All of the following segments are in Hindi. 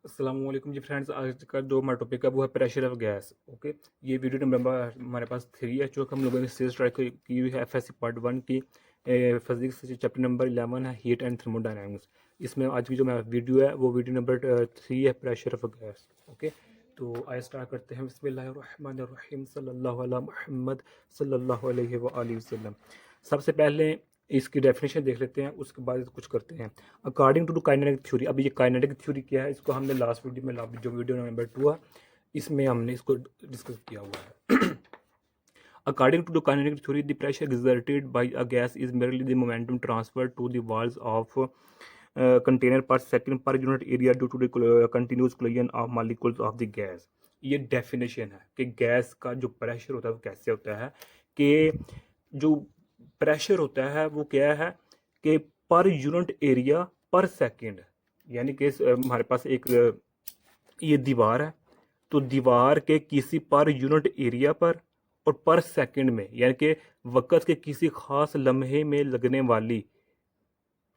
अस्सलामुअलैकुम जी फ्रेंड्स। आज का जो हमारा टॉपिक है वो है प्रेशर ऑफ गैस। ओके, ये वीडियो नंबर हमारे पास 3 है जो कि हम लोगों ने सीरीज ट्राई की हुई है एफएससी पार्ट 1 की। फिजिक्स चैप्टर नंबर 11 है हीट एंड थर्मोडायनामिक्स। इसमें आज की जो मेरा वीडियो है वो वीडियो नंबर 3 है प्रेशर ऑफ गैस। ओके, तो आइए स्टार्ट करते हैं। बिस्मिल्लाहिर्रहमानिर्रहीम सल्लल्लाहु अला मुहम्मद सल्लल्लाहु अलैहि वसल्लम। सबसे पहले इसकी डेफिनेशन देख लेते हैं, उसके बाद कुछ करते हैं। अकॉर्डिंग टू काइनेटिक थ्योरी, अब ये काइनेटिक थ्योरी क्या है इसको हमने लास्ट वीडियो में, जो वीडियो नंबर 2 है इसमें हमने इसको डिस्कस किया हुआ है। According to the kinetic theory the pressure exerted by a gas is merely the momentum transferred to the walls of container per second per unit area due to the continuous collision of molecules of the gas। ये डेफिनेशन है कि गैस का जो प्रेशर होता है वो कैसे होता है, कि जो प्रेशर होता है वो क्या है कि पर यूनिट एरिया पर सेकंड, यानी कि हमारे पास एक ये दीवार है, तो दीवार के किसी पर यूनिट एरिया पर पर सेकंड में, यानी कि वक़्त के किसी खास लम्हे में लगने वाली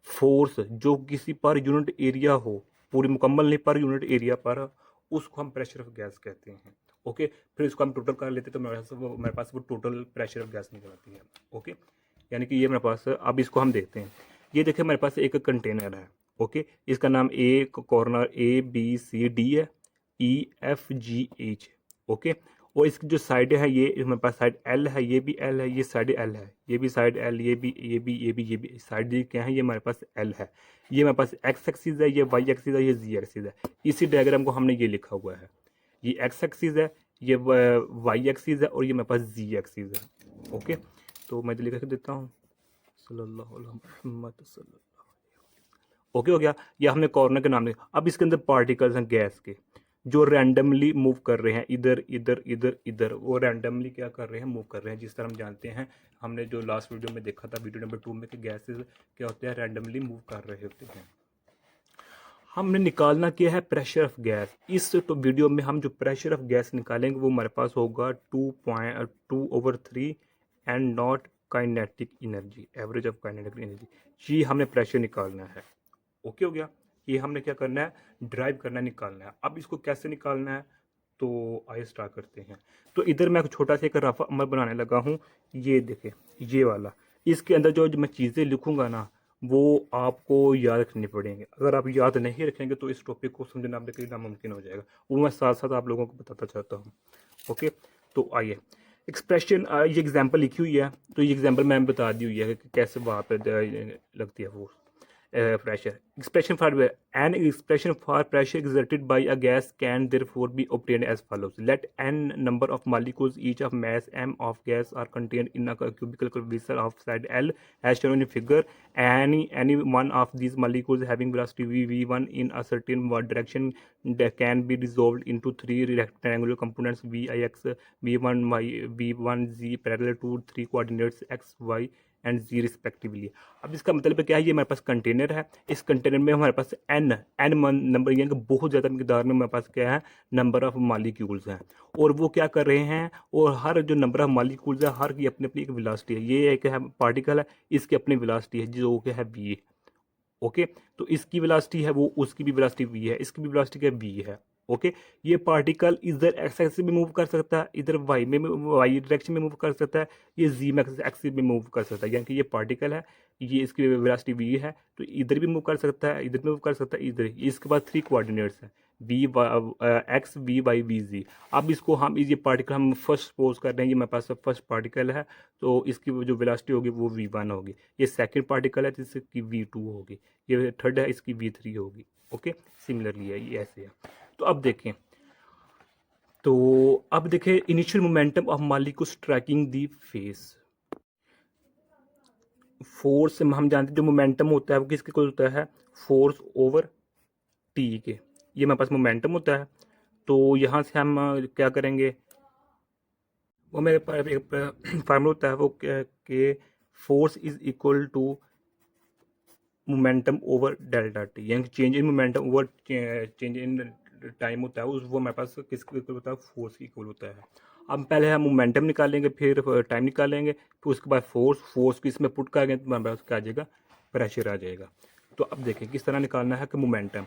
फोर्स जो किसी पर यूनिट एरिया हो, पूरी मुकम्मल नहीं पर यूनिट एरिया पर, उसको हम प्रेशर ऑफ गैस कहते हैं। ओके, फिर इसको हम टोटल कर लेते हैं तो मेरे पास वो टोटल प्रेशर ऑफ गैस निकल आती है। ओके, यानी कि ये मेरे पास, अब इसको हम देखते हैं। ये देखिए मेरे पास एक कंटेनर है। ओके, इसका नाम ए कॉर्नर ABCD है, EFGH। ओके, और इसकी जो साइड है, ये मेरे पास साइड L है, ये भी L है, ये साइड L है, ये भी साइड L, ये भी साइड, ये क्या है, ये हमारे पास L है। ये मेरे पास X एक्सिस है, ये Y एक्सिस है, ये Z एक्सिस है। इसी डायग्राम को हमने ये लिखा हुआ है, ये X एक्सिस है, ये Y एक्सिस है, और ये मेरे पास Z एक्सिस है। ओके, तो मैं लिख के देता हूँ सल्लल्लाहु अलैहि मुहम्मद सल्लल्लाहु। ओके हो गया, ये हमने कॉर्नर के नाम लिखा। अब इसके अंदर पार्टिकल्स हैं गैस के जो रैंडमली मूव कर रहे हैं, इधर इधर इधर इधर, वो रैंडमली क्या कर रहे हैं, मूव कर रहे हैं। जिस तरह हम जानते हैं, हमने जो लास्ट वीडियो में देखा था, वीडियो नंबर 2 में, कि गैसेस क्या होते हैं, रैंडमली मूव कर रहे होते हैं। हमने निकालना क्या है, प्रेशर ऑफ गैस। इस तो वीडियो में हम जो प्रेशर ऑफ गैस निकालेंगे वो हमारे पास होगा 2.2/3 and not kinetic energy, average of kinetic energy. ये हमने प्रेशर निकालना है। ओके हो गया, ये हमने क्या करना है, ड्राइव करना, निकालना है। अब इसको कैसे निकालना है, तो आइए स्टार्ट करते हैं। तो इधर मैं छोटा सा एक रफ अमल बनाने लगा हूँ। ये देखें, ये वाला, इसके अंदर जो मैं चीज़ें लिखूंगा ना, वो आपको याद रखनी पड़ेंगे। अगर आप याद नहीं रखेंगे तो इस टॉपिक को समझना आपके लिए नामुमकिन हो जाएगा। वो मैं साथ साथ आप लोगों को बताता चाहता हूँ। ओके, तो आइए एक्सप्रेशन, ये एग्जांपल लिखी हुई है, तो ये एग्जांपल मैंने बता दी हुई है कि कैसे वहाँ पे लगती है वो pressure. Expression for an expression for pressure exerted by a gas can therefore be obtained as follows: let n number of molecules each of mass m of gas are contained in a cubical vessel of side L as shown in figure. Any one of these molecules having velocity v1 in a certain direction that can be dissolved into three rectangular components vix, v1, v1z parallel to three coordinates x, y and z respectively. अब इसका मतलब क्या है, ये हमारे पास कंटेनर है, इस कंटेनर में हमारे पास एन नंबर, यानी कि बहुत ज़्यादा मकदार में हमारे पास क्या है, नंबर ऑफ मालिक्यूल्स हैं। और वो क्या कर रहे हैं, और हर जो नंबर ऑफ मालिक्यूल्स है, हर की अपनी अपनी एक वेलोसिटी है। ये एक है पार्टिकल है, इसकी अपनी वेलोसिटी है जो क्या है वी। ओके, तो इसकी वेलोसिटी है वो, उसकी भी वेलोसिटी वी है, इसकी भी वेलोसिटी क्या वी है। ओके, ये पार्टिकल इधर एक्स एक्सिस में मूव कर सकता है, इधर वाई डायरेक्शन में मूव कर सकता है, ये जी एक्सिस में मूव कर सकता है। यानी कि ये पार्टिकल है, ये इसकी वेलोसिटी वी है, तो इधर भी मूव कर सकता है, इधर भी मूव कर सकता है, इधर। इसके बाद 3 कोऑर्डिनेट्स हैं, v x, v y, v z. अब इसको हम, ये पार्टिकल हम फर्स्ट सपोज कर रहे हैं, ये मेरे पास फर्स्ट पार्टिकल है, तो इसकी जो वेलोसिटी होगी वो v1 होगी। ये सेकंड पार्टिकल है तो इसकी v2 होगी। ये थर्ड है, इसकी v3 होगी। ओके, सिमिलरली है, ये ऐसे है। तो अब देखें, initial momentum of molecules tracking the face. Force हम जानते हैं, जो मोमेंटम होता है वो किसके इक्वल होता है, फोर्स ओवर टी के। ये हमारे पास मोमेंटम होता है। तो यहाँ से हम क्या करेंगे, वो मेरे पास एक फार्मूला होता है, वो के force is equal to momentum over delta t, यानी change in momentum over change in time होता है, उस वो हमारे पास किसके इक्वल होता है, फोर्स की इक्वल होता है। अब पहले हम मोमेंटम निकालेंगे, फिर टाइम निकालेंगे, फिर उसके बाद फोर्स को इसमें पुट करेंगे तो हमारे पास क्या आ जाएगा, प्रेशर आ जाएगा। तो अब देखें किस तरह निकालना है कि momentum,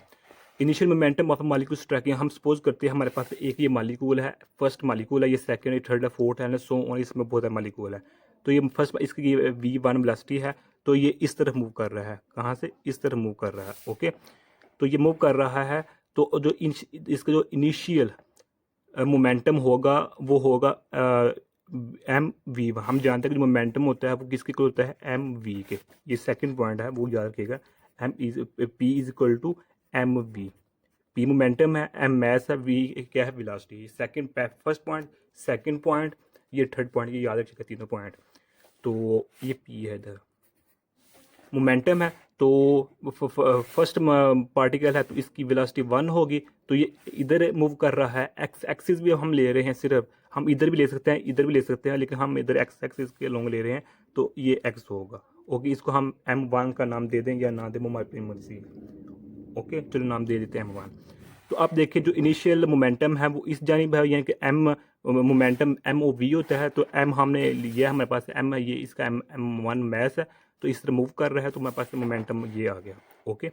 initial momentum of molecule tracking, हम सपोज करते हैं हमारे पास एक ये मालिक्यूल है, फर्स्ट मालिक्यूल है, ये सेकंड है, थर्ड है, फोर्थ है, सो ऑन, इसमें बहुत सारे मालिक्यूल है। तो ये फर्स्ट इसकी v1 वेलोसिटी है, तो ये इस तरफ मूव कर रहा है, कहाँ से, इस तरफ मूव कर रहा है। ओके, तो ये मूव कर रहा है, तो जो इसका जो इनिशियल मोमेंटम होगा वो होगा एम वी। हम जानते हैं कि जो मोमेंटम होता है वो किसके इक्वल होता है, एम वी के। ये सेकंड पॉइंट है, वो याद रखिएगा। M is p is equal to m v. P momentum है, एम मैस है, वी क्या है, velocity. Second first point, second point, ये थर्ड पॉइंट, ये याद रखिएगा तीनों पॉइंट। तो ये पी है इधर, मोमेंटम है, तो फर्स्ट पार्टिकल है तो इसकी वेलोसिटी 1 होगी, तो ये इधर मूव कर रहा है। एक्स एक्सिस भी हम ले रहे हैं, सिर्फ हम इधर भी ले सकते हैं, इधर भी ले सकते हैं, लेकिन हम इधर एक्स एक्सिस के लॉन्ग ले रहे हैं, तो ये एक्स होगा। ओके, इसको हम m1 का नाम दे दें या ना दें, वो हमारी मर्जी। ओके, चलो नाम दे देते हैं m1। तो आप देखिए जो इनिशियल मोमेंटम है वो इस जानिब है, यानी कि m momentum m o v होता है, तो m हमने लिया, हमारे पास m है, ये इसका m1 मैस है, तो इस तरह मूव कर रहा है, तो हमारे पास मोमेंटम ये आ गया। ओके,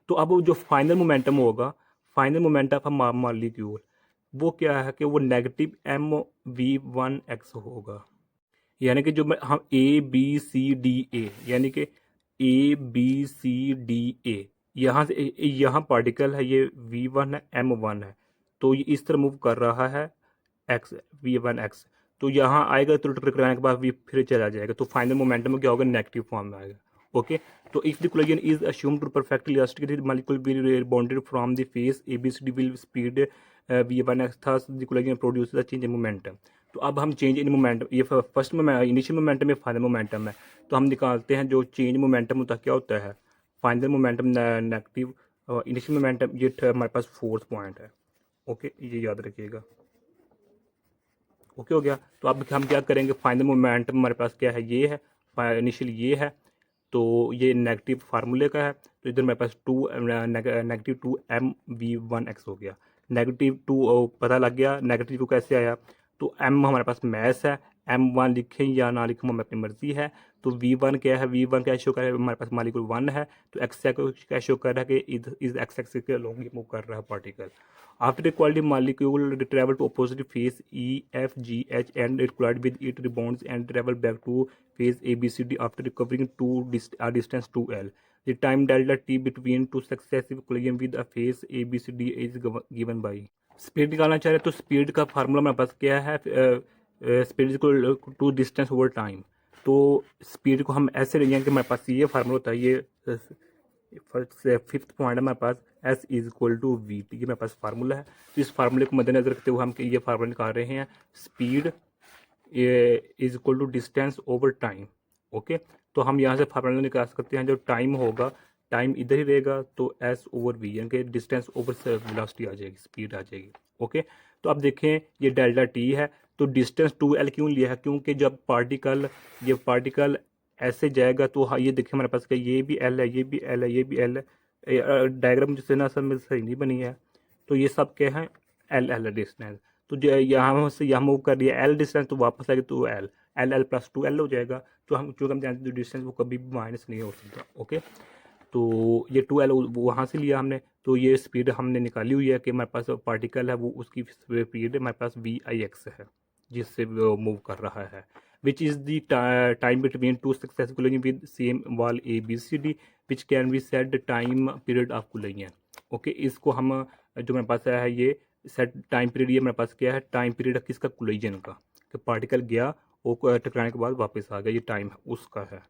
तो अब जो फाइनल मोमेंटम होगा, फाइनल मोमेंटम ऑफ मॉलिक्यूल, वो क्या है कि वो नेगेटिव mv1x होगा। यानी कि जो हम A B C D A, यानी कि A B C D A, यहाँ से यहाँ पार्टिकल है, ये v1 है, m1 है, तो ये इस तरह मूव कर रहा है, x v1x, तो यहाँ आएगा तो टकराने के बाद भी फिर चला जाएगा, तो फाइनल मोमेंटम में क्या होगा, नेगेटिव फॉर्म में आएगा। ओके, तो if the collision is assumed to perfectly elastic, the molecule will be bonded from the face ABCD will speed v1x, thus the collision produces a change in momentum। तो अब हम चेंज इन मोमेंटम, ये फर्स्ट में इनिशियल मोमेंटम है, फाइनल मोमेंटम है, तो हम निकालते हैं जो चेंज मोमेंटम होता है क्या होता है, final momentum negative, initial momentum, ये हमारे पास फोर्थ पॉइंट है। ओके, ये याद रखिएगा। ओके हो गया, तो अब हम क्या करेंगे, फाइनल मोमेंटम हमारे पास क्या है, ये है, इनिशियल ये है, तो ये नेगेटिव फार्मूले का है, तो इधर मेरे पास नेगेटिव 2mv1x हो गया। नेगेटिव 2 पता लग गया, नेगेटिव 2 कैसे आया, तो m हमारे पास मैस है, m1 लिखें या ना लिखें हमें अपनी मर्जी है। तो v1 क्या है, v1 क्या शो कर रहा है, हमारे पास मॉलिक्यूल 1 है, तो x क्या शो कर रहा है कि इस एक्स एक्सिस के लॉन्ग मूव कर रहा है particle. After the quality molecule travel to opposite phase E, F, G, H and it collide with it rebounds and travel back to phase A, B, C, D after recovering a distance 2L. The time delta T between two successive collision with a phase A, B, C, D is given by। Speed निकालना चाह रहे हैं तो स्पीड का फार्मूला हमारे पास क्या है, speed equal to distance over time. तो स्पीड को हम ऐसे लेंगे कि हमारे पास ये फार्मूला होता है, ये फिफ्थ पॉइंट है हमारे पास, s is equal to v t, ये मेरे पास फार्मूला है। तो इस फार्मूले को मद्देनजर रखते हुए हम ये फार्मूला निकाल रहे हैं, speed is equal to distance over time. Okay, तो हम यहाँ से फार्मूला निकाल सकते हैं, जो टाइम होगा, टाइम इधर ही रहेगा, तो एस ओवर वी, यानी कि डिस्टेंस ओवर वेलोसिटी आ जाएगी, स्पीड आ जाएगी। ओके, तो अब देखें ये डेल्टा टी है, तो डिस्टेंस 2L क्यों लिया है, क्योंकि जब ये पार्टिकल ऐसे जाएगा, तो हाँ ये देखिए हमारे पास क्या, ये भी एल है, ये भी एल है, ये भी एल है, डायग्राम जिससे ना असल में सही नहीं बनी है, तो ये सब क्या है, एल एल डिस्टेंस। तो जो यहाँ से यहाँ मूव कर रही है एल डिस्टेंस, तो वापस आएगी तो L L L plus 2L हो जाएगा। तो हम जो हम जानते हैं डिस्टेंस वो कभी भी माइनस नहीं हो सकता। ओके, तो ये 2L वहाँ से लिया हमने, तो ये स्पीड हमने निकाली हुई है कि हमारे पास पार्टिकल है वो उसकी स्पीड हमारे पास VIX है, जिससे वो मूव कर रहा है, which is the time between two successive collision with same wall A B C D which can be said time period of collision। Okay, इसको हम जो मेरे पास है ये सेट टाइम पीरियड, ये मेरे पास क्या है, टाइम पीरियड किसका, कोलिजन का, कि पार्टिकल गया वो टकराने के बाद वापस आ गया, ये टाइम उसका है।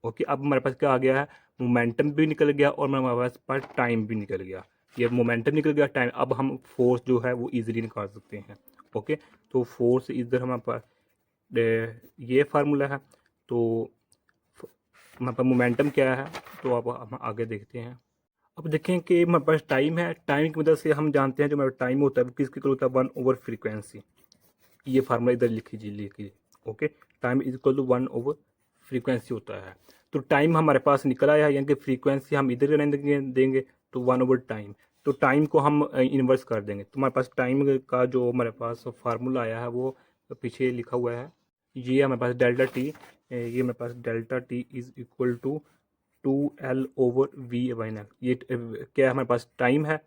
ओके, अब हमारे पास क्या आ गया है, मोमेंटम भी निकल गया और हमारे पास टाइम भी निकल गया। ये मोमेंटम निकल गया, टाइम, अब हम फोर्स जो है वो इजीली निकाल सकते हैं। ओके, तो फोर्स इधर हमारे पास ये फार्मूला है, तो हमारे पास मोमेंटम क्या है, तो अब हम आगे देखते हैं। अब देखें कि हमारे पास टाइम है, टाइम की मदद से हम जानते हैं जो हमारा टाइम होता है वो किसके इक्वल होता है, 1 ओवर फ्रीक्वेंसी। ये फार्मूला इधर लिखिए। Okay, time is equal to 1 over frequency होता है। तो टाइम हमारे पास निकल आया है, यानी कि फ्रीक्वेंसी हम इधर देंगे तो 1 ओवर टाइम, तो टाइम को हम इन्वर्स कर देंगे, तो हमारे पास टाइम का जो हमारे पास फार्मूला आया है वो पीछे लिखा हुआ है, ये हमारे पास डेल्टा टी, ये हमारे पास delta t is equal to 2L over V/N। ये क्या है, हमारे पास टाइम है,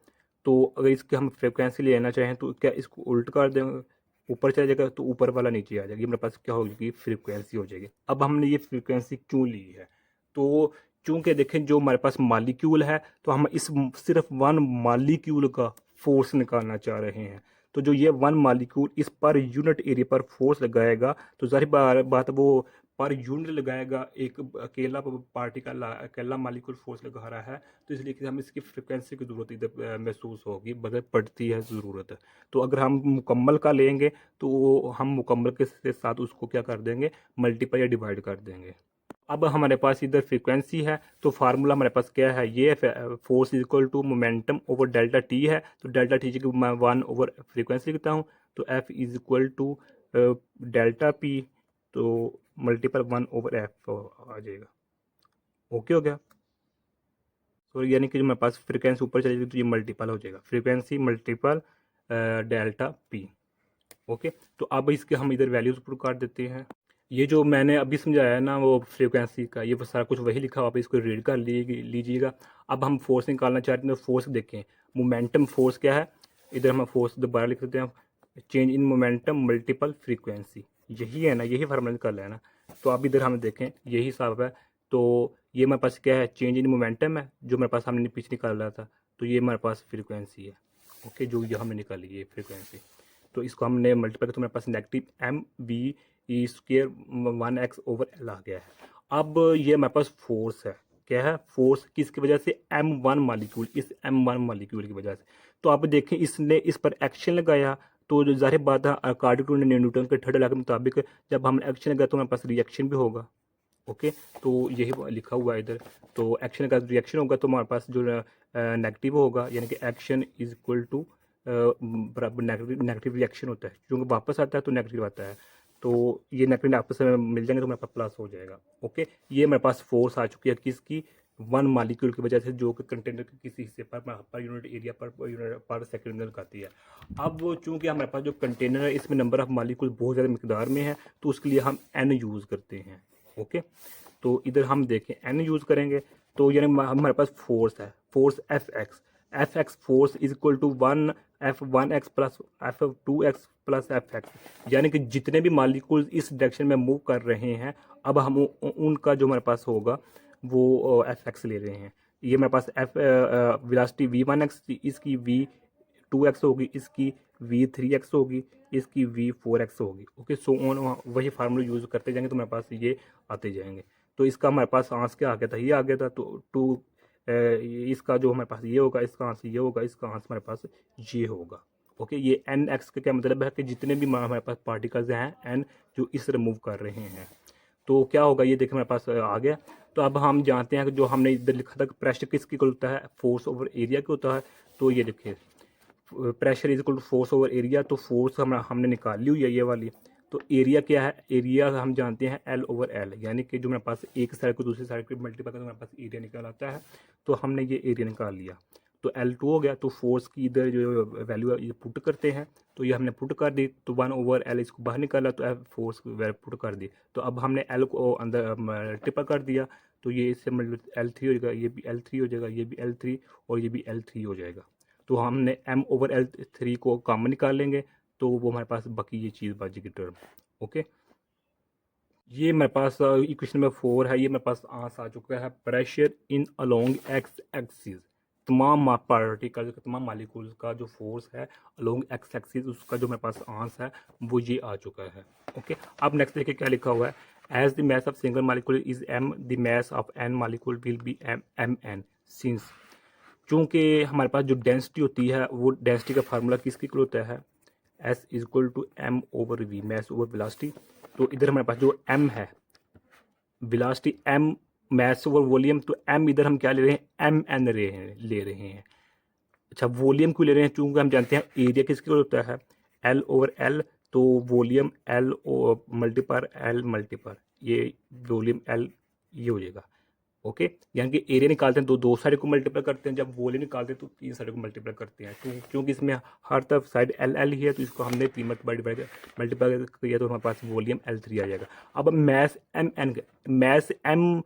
तो अगर इसकी हम फ्रिक्वेंसी लेना चाहें तो क्या इसको उल्ट कर दें, ऊपर चला जाएगा तो ऊपर वाला नीचे आ जाएगा, ये मेरे पास क्या होगी, फ्रीक्वेंसी हो जाएगी। अब हमने ये फ्रीक्वेंसी क्यों ली है, तो चूंकि देखें जो हमारे पास मालिक्यूल है तो हम इस सिर्फ वन मालिक्यूल का फोर्स निकालना चाह रहे हैं। तो जो ये वन मालिक्यूल इस पर यूनिट एरिया पर फोर्स लगाएगा तो जाहिर बात वो पर यूनिट लगाएगा, एक अकेला पार्टिकल अकेला मालिक्यूल फोर्स लगा रहा है, तो इसलिए कि हमें इसकी फ्रिक्वेंसी की ज़रूरत इधर महसूस होगी, बदल पड़ती है ज़रूरत। तो अगर हम मुकम्मल का लेंगे तो हम मुकम्मल के साथ उसको क्या कर देंगे, मल्टीप्लाई या डिवाइड कर देंगे। अब हमारे पास इधर फ्रीक्वेंसी है तो फार्मूला हमारे पास क्या है, ये force is equal to momentum over delta t है, तो डेल्टा टी की मैं 1 ओवर फ्रीक्वेंसी लिखता हूँ, तो f is equal to delta p, तो मल्टीपल 1 ओवर एफ आ जाएगा। ओके हो गया। तो यानी कि जो मेरे पास फ्रीक्वेंसी ऊपर चलेगी तो ये मल्टीपल हो जाएगा, frequency multiple delta P. Okay, तो अब इसके हम इधर वैल्यूज पुट कर देते हैं। ये जो मैंने अभी समझाया है ना वो फ्रीक्वेंसी का, ये सारा कुछ वही लिखा हुआ, आप इसको रीड कर लीजिएगा। अब हम फोर्स निकालना चाहते हैं तो फोर्स देखें, मोमेंटम फोर्स क्या है, इधर हम फोर्स दोबारा लिख देते हैं, change in momentum multiple frequency, यही है ना, यही फार्मूला निकालना है ना। तो अब इधर हम देखें यही हिसाब है, तो ये मेरे पास क्या है, चेंज इन मोमेंटम है जो मेरे पास हमने पीछे निकाल रहा था, तो ये मेरे पास फ्रीक्वेंसी है। ओके, जो ये हमने निकाली ये फ्रीक्वेंसी, तो इसको हमने मल्टीप्लाई तो मेरे पास नेगेटिव एम बी ई स्क्र 1x ओवर एल आ गया है। अब ये मेरे पास फोर्स है, क्या है, फोर्स किसकी वजह से, m1 मालिक्यूल, इस m1 मालिक्यूल की वजह से। तो आप देखें इसने इस पर एक्शन लगाया, तो जो जाहिर बात है अकॉर्डिंग टू न्यूटन के थर्ड लॉ के मुताबिक जब हम एक्शन लगाए तो हमारे पास रिएक्शन भी होगा। ओके, तो यही लिखा हुआ है इधर, तो एक्शन का रिएक्शन होगा तो हमारे पास जो नेगेटिव होगा, यानी कि एक्शन इज इक्वल टू बराबर नेगेटिव रिएक्शन होता है, क्योंकि वापस आता है तो नेगेटिव आता है, तो ये नेगेटिव आपस में मिल जाएंगे तो मेरे पास प्लस हो जाएगा। ओके, ये मेरे पास फोर्स आ चुकी है किसकी, वन मालिक्यूल की वजह से, जो कि कंटेनर के किसी हिस्से पर यूनिट एरिया पर सेकंड में लगाती है। अब चूंकि हमारे पास जो कंटेनर है इसमें नंबर ऑफ मालिक्यूल बहुत ज़्यादा मकदार में है, तो उसके लिए हम एन यूज़ करते हैं। ओके, तो इधर हम देखें एन यूज़ करेंगे, तो यानी हमारे पास फोर्स है, force f x force is equal to 1 plus F2x plus Fx, यानी कि जितने भी मालिक्यूल्स इस डायरेक्शन में मूव कर रहे हैं, अब हम उनका जो हमारे पास होगा वो Fx ले रहे हैं। ये मेरे पास एफ वेलोसिटी v1x, इसकी v2x होगी, इसकी v3x होगी, इसकी v4x होगी। ओके, सो ऑन वही फार्मूला यूज़ करते जाएंगे तो मेरे पास ये आते जाएंगे। तो इसका हमारे पास आंसर क्या आ गया था, ये आ गया था, तो टू इसका जो हमारे पास ये होगा, इसका आंसर ये होगा, इसका आंसर हमारे पास ये होगा। ओके, ये एन एक्स का क्या मतलब है कि जितने भी हमारे पास पार्टिकल्स हैं एन जो इस तरह मूव कर रहे हैं, तो क्या होगा, ये देखिए मेरे पास आ गया। तो अब हम जानते हैं कि जो हमने इधर लिखा था कि प्रेशर किसकी होता है, फोर्स ओवर एरिया की होता है, तो ये देखिए pressure is equal to force over area, तो फोर्स हमने निकाल ली हुई है ये वाली। तो एरिया क्या है, एरिया हम जानते हैं एल ओवर एल, यानी कि जो मेरे पास एक साइड को दूसरी साइड को मल्टीप्लाई करके मेरे पास एरिया निकल आता है, तो हमने ये एरिया निकाल लिया, तो L2 हो गया। तो फोर्स की इधर जो वैल्यू है ये पुट करते हैं, तो ये हमने पुट कर दी, तो 1 ओवर एल इसको बाहर निकाला, तो फोर्स पुट कर दी, तो अब हमने एल को अंदर मल्टीप्लाई कर दिया, तो ये इससे L3 हो जाएगा, ये भी L3 हो जाएगा, ये भी L3 और ये भी L3 हो जाएगा। तो हमने m ओवर L3 को कॉमन निकाल लेंगे, तो वो हमारे पास बाकी ये चीज़ बच जाएगी टर्म। ओके, ये मेरे पास इक्वेशन नंबर 4 है, ये मेरे पास आंसर आ चुका है, pressure in along x axis, तमाम पार्टिकल तमाम मालिक्यूल्स का जो फोर्स है अलोंग एक्स एक्सिस, उसका जो मेरे पास आंसर है वो ये आ चुका है। ओके, अब नेक्स्ट देखिए क्या लिखा हुआ है, as the mass of single molecule is m, the mass of n molecule will be mn, since चूँकि हमारे पास जो डेंसिटी होती है वो डेंसिटी का फार्मूला किसके इक्वल होता है, S is equal to m over v, mass over velocity. तो इधर हमारे पास जो m है velocity, m mass over volume, तो m इधर हम क्या ले रहे हैं, mn ले रहे हैं। अच्छा, वॉल्यूम क्यों ले रहे हैं, चूँकि हम जानते हैं एरिया किसके होता है, L ओवर L, तो volume L multiple L multiple ये वॉल्यूम L ये हो जाएगा। ओके, यानी कि एरिया निकालते हैं तो दो साइड को मल्टीप्लाई करते हैं, जब वॉल्यूम निकालते हैं तो तीन साइड को मल्टीप्लाई करते हैं, क्योंकि इसमें हर तरफ साइड एल एल ही है, तो इसको हमने तीन मल्टीप्लाई किया तो हमारे पास वॉल्यूम L3 आ जाएगा। अब मैस मैस m,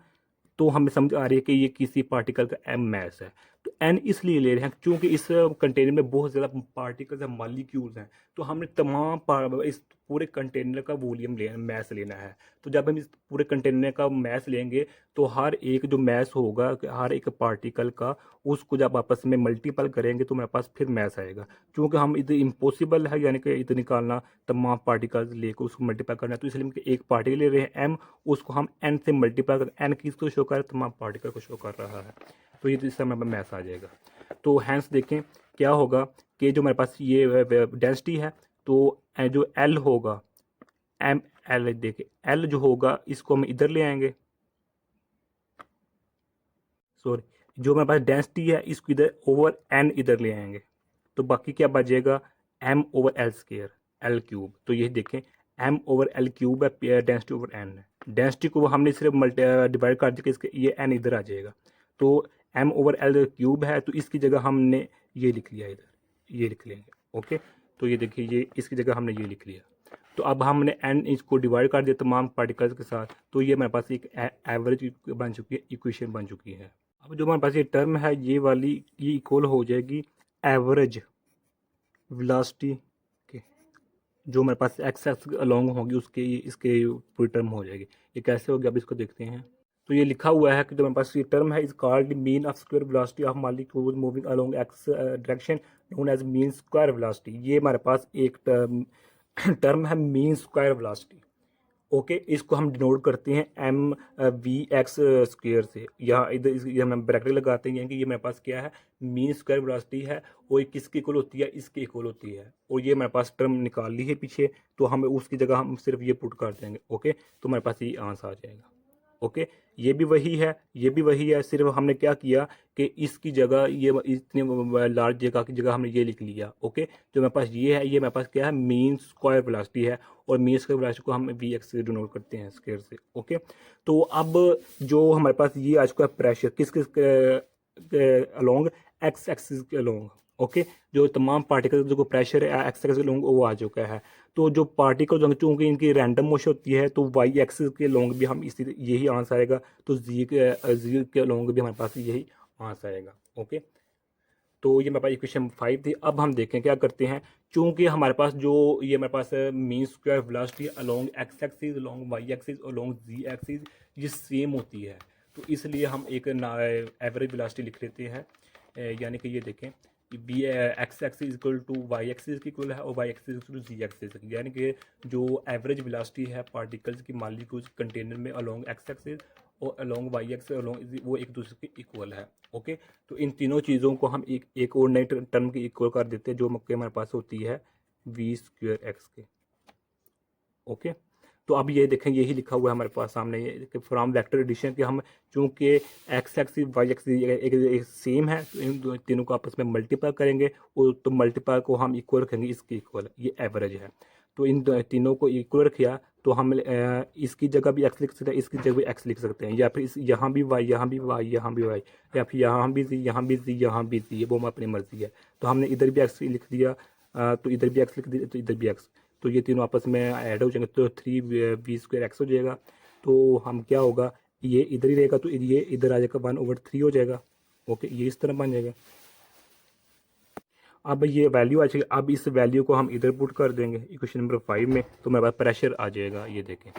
तो हमें समझ आ रही है कि ये किसी पार्टिकल का m मैस है, तो एन इसलिए ले रहे हैं क्योंकि इस कंटेनर में बहुत ज़्यादा पार्टिकल्स हैं, मालिक्यूल्स हैं, तो हमने इस पूरे कंटेनर का वॉल्यूम मैस लेना है। तो जब हम इस पूरे कंटेनर का मैस लेंगे तो हर एक जो मैस होगा हर एक पार्टिकल का, उसको जब आपस में मल्टीपल करेंगे तो मेरे पास फिर मैस आएगा। क्योंकि हम इधर इम्पॉसिबल है, यानी कि इधर निकालना तमाम पार्टिकल्स लेकर उसको मल्टीप्लाई करना है, तो इसलिए हम एक पार्टिकल ले रहे हैं एम, उसको हम एन से मल्टीप्लाई कर, एन किसको शो कर रहा है, तमाम पार्टिकल को शो कर रहा है। तो ये इस समय मैथ आ जाएगा। तो हैंस देखें क्या होगा कि जो मेरे पास ये डेंसिटी है, तो जो एल होगा, एम एल देखें, एल जो होगा इसको हम इधर ले आएंगे, सॉरी, जो मेरे पास डेंसिटी है इसको इधर ओवर एन इधर ले आएंगे, तो बाकी क्या बचेगा, m over l square, l cube. तो ये देखें एम ओवर एल क्यूब है, डेंसिटी ओवर एन है। डेंसिटी को हमने सिर्फ डिवाइड कर दिया, इसके ये एन इधर आ जाएगा, तो एम ओवर एल क्यूब है, तो इसकी जगह हमने ये लिख लिया, इधर ये लिख लेंगे। ओके, तो ये देखिए ये इसकी जगह हमने ये लिख लिया। तो अब हमने एन इसको डिवाइड कर दिया तमाम पार्टिकल्स के साथ, तो ये मेरे पास एक एवरेज बन चुकी है, इक्वेशन बन चुकी है। अब जो हमारे पास ये टर्म है ये वाली, ये इक्वल हो जाएगी एवरेज वेलोसिटी के, जो हमारे पास एक्स एक्स अलोंग होगी उसके इसके पूरी टर्म हो जाएगी। ये कैसे होगी अब इसको देखते हैं। तो ये लिखा हुआ है कि जो हमारे पास ये टर्म है is called mean of square velocity of molecule moving along x direction known as mean square velocity. ये हमारे पास एक टर्म है मीन स्क्वायर वेलोसिटी। ओके, इसको हम डिनोट करते हैं एम वी एक्स स्क्वेयर से। यहाँ इधर ये हम ब्रैकेट लगाते हैं कि ये मेरे पास क्या है, मीन स्क्वायर वेलोसिटी है, और ये किसकी इक्वल होती है, इसके इक्वल होती है। और ये मेरे पास टर्म निकाल ली है पीछे, तो हम उसकी जगह हम सिर्फ ये पुट कर देंगे। ओके, तो मेरे पास ये आंसर आ जाएगा। ओके, ये भी वही है, ये भी वही है, सिर्फ हमने क्या किया कि इसकी जगह ये इतने लार्ज जगह की जगह हमने ये लिख लिया। ओके, जो मेरे पास ये है, ये मेरे पास क्या है, मीन स्क्वायर वेलोसिटी है, और मीन स्क्वायर वेलोसिटी को हम वी एक्स से डिनोट करते हैं, स्क्वायर से। ओके, तो अब जो हमारे पास ये आ चुका है प्रेशर किस किस अलोंग एक्स एक्सिस के अलोंग। ओके, जो तमाम पार्टिकल जो प्रेशर है एक्स एक्सिस के अलोंग वो आ चुका है। तो जो पार्टिकल जो चूँकि इनकी रैंडम मोशन होती है, तो वाई एक्सिस के अलोंग भी हम इसी यही आंसर आएगा, तो जी के अलोंग भी हमारे पास यही आंसर आएगा। ओके, तो ये मेरे पास इक्वेशन 5 थी। अब हम देखें क्या करते हैं, चूंकि हमारे पास जो ये मेरे पास mean square velocity along x axis along y axis along z axis ये सेम होती है, तो इसलिए हम एक एवरेज वेलोसिटी लिख लेते हैं। यानी कि ये देखें v x axis equal to y axis की इक्वल है, और y axis equal to z axis, यानी कि जो एवरेज वेलोसिटी है पार्टिकल्स की मॉलिक्यूल्स कंटेनर में अलोंग एक्स एक्सिस और अलोंग वाई एक्सिस अलोंग वो एक दूसरे के इक्वल है। ओके, तो इन तीनों चीज़ों को हम एक और नई टर्म की इक्वल कर देते हैं, जो हमारे पास होती है वी स्क्वेयर एक्स के। ओके, तो अब ये देखें यही लिखा हुआ है हमारे पास सामने ये कि फ्रॉम वेक्टर एडिशन के हम चूंकि एक्स एक्सिस वाई एक्सिस एक सेम है, तो इन तीनों को आपस में मल्टीप्लाई करेंगे, और तो मल्टीप्लाई को हम इक्वल रखेंगे इसके इक्वल, ये एवरेज है। तो इन तीनों को इक्वल रखिया, तो हम इसकी जगह भी एक्स लिख सकते हैं, इसकी जगह भी एक्स लिख सकते हैं, या फिर इस यहाँ भी वाई, यहाँ भी वाई, यहाँ भी वाई, या फिर यहाँ भी जी, यहाँ भी जी, यहाँ भी जी, वो हम अपनी मर्जी है। तो हमने इधर भी एक्स लिख दिया, तो इधर भी एक्स लिख दिया, तो इधर भी एक्स, तो ये तीनों आपस में ऐड हो जाएंगे, तो 3 वी स्क्वायर एक्स हो जाएगा। तो हम क्या होगा, ये इधर ही रहेगा, तो ये इधर आ जाएगा 1/3 हो जाएगा। ओके, ये इस तरह बन जाएगा। अब ये वैल्यू आ जाएगी, अब इस वैल्यू को हम इधर पुट कर देंगे इक्वेशन नंबर 5 में, तो मेरे पास प्रेशर आ जाएगा। ये देखें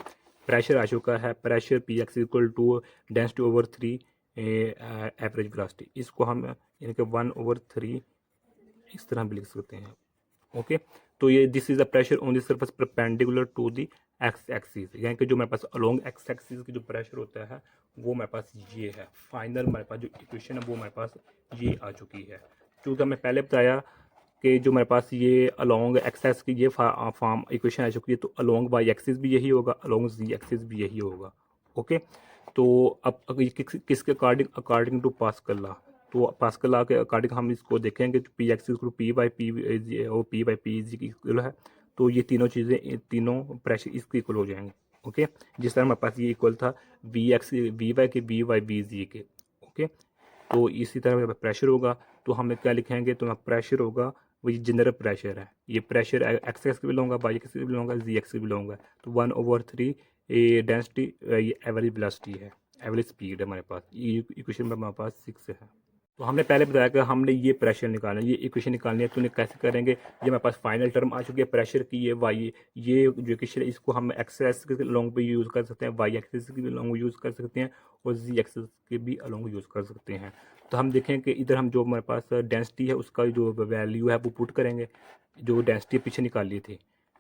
प्रेशर आ चुका है, pressure p x equal to density over 3 average velocity. इसको हम यानी कि 1/3 इस तरह भी लिख सकते हैं। ओके, तो ये this is the pressure on the surface perpendicular to the x axis, यानी कि जो मेरे पास अलोंग एक्स एक्सिस की जो प्रेशर होता है वो मेरे पास ये है। फाइनल मेरे पास जो इक्वेशन है वो मेरे पास ये आ चुकी है। क्योंकि हमने पहले बताया कि जो मेरे पास ये अलोंग एक्स एक्सिस की ये फॉर्म इक्वेशन आ चुकी है, तो अलोंग वाई एक्सिस भी यही होगा, अलोंग जी एक्सिस भी यही होगा। ओके, तो अब किसके according, according to Pascal law, तो पास्कल लॉ के अकॉर्डिंग हम इसको देखेंगे, p x p by p और पी बाई पी जी की इक्वल है, तो ये तीनों चीज़ें तीनों प्रेशर इसके इक्वल हो जाएंगे। ओके, जिस तरह हमारे पास ये इक्वल था वी एक्स वी बाई के वी बाई वी जी के। ओके, तो इसी तरह प्रेशर होगा, तो हम क्या लिखेंगे, तो प्रेशर होगा वो ये जनरल प्रेशर है, ये प्रेशर एक्स एक्स के भी लूँगा, वाई एक्स के भी लूँगा, जी एक्स के भी लूँगा, तो 1/3 ये डेंसिटी ये एवरेज वेलोसिटी है, एवरेज स्पीड है हमारे पास। ये इक्वेशन हमारे पास 6 है। तो हमने पहले बताया कि हमने ये प्रेशर निकालना है, ये इक्वेशन निकालनी है। तो उन्हें कैसे करेंगे, ये हमारे पास फाइनल टर्म आ चुकी है प्रेशर की, ये वाई, ये जो इक्वेशन है इसको हम एक्स एक्सिस के लॉन्ग पे यूज़ कर सकते हैं, वाई एक्सिस की भी लॉन्ग यूज़ कर सकते हैं, और जी एक्सिस के भी अलॉन्ग यूज़ कर सकते हैं। तो हम देखें कि इधर हम जो हमारे पास डेंसिटी है उसका जो वैल्यू है वो पुट करेंगे, जो डेंसिटी पीछे निकाली थी।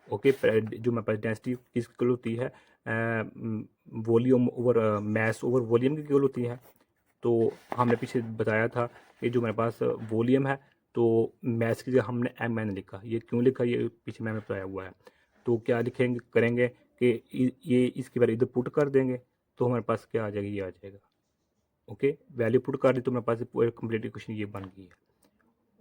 ओके, जो हमारे पास डेंसिटी किस इक्वल होती है, volume over mass over volume की इक्वल होती है। तो हमने पीछे बताया था कि जो मेरे पास वॉल्यूम है, तो मैथ्स की जगह हमने एम एन लिखा। ये क्यों लिखा, ये पीछे मैंने बताया हुआ है। तो क्या लिखेंगे करेंगे कि ये इसकी वैल्यू इधर पुट कर देंगे, तो हमारे पास क्या आ जाएगी, ये आ जाएगा। ओके, वैल्यू पुट कर दी तो मेरे पास पूरा कंप्लीट इक्वेशन ये बन गई है।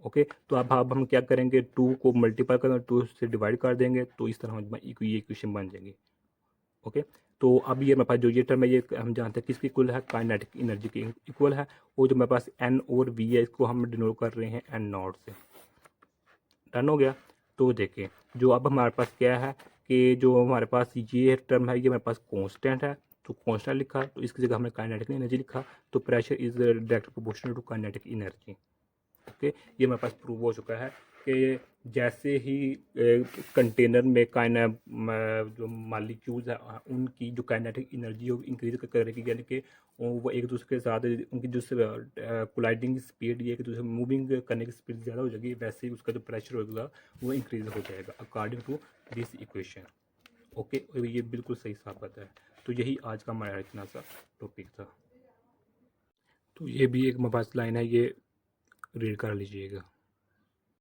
ओके, तो अब हम क्या करेंगे, 2 को मल्टीप्लाई कर 2 से डिवाइड कर देंगे, तो इस तरह ये इक्वेशन बन जाएगी। ओके, तो अब ये मेरे पास जो ये टर्म है ये हम जानते हैं किसकी इक्वल है, काइनेटिक एनर्जी की इक्वल है। और जो मेरे पास एन और वी है इसको हम डिनोट कर रहे हैं एन नॉट से। डन हो गया। तो देखिए जो अब हमारे पास क्या है कि जो हमारे पास ये टर्म है ये मेरे पास कांस्टेंट है, तो कांस्टेंट लिखा, तो इसकी जगह हमने काइनेटिक एनर्जी लिखा। तो pressure is direct proportional to kinetic energy. Okay, ये मेरे पास प्रूव हो चुका है कि जैसे ही कंटेनर में जो मालिक्यूल्स है उनकी जो काइनेटिक एनर्जी हो इंक्रीज करेगी, यानी कि वो एक दूसरे के साथ उनकी जो कोलाइडिंग स्पीड या एक दूसरे मूविंग करने की स्पीड ज़्यादा हो जाएगी, वैसे ही उसका जो प्रेशर होगा वो इंक्रीज हो जाएगा according to this equation. Okay, ये बिल्कुल सही साबित है। तो यही आज का हमारा इतना सा टॉपिक था। तो ये भी एक मेरे पास लाइन है, ये रीड कर लीजिएगा।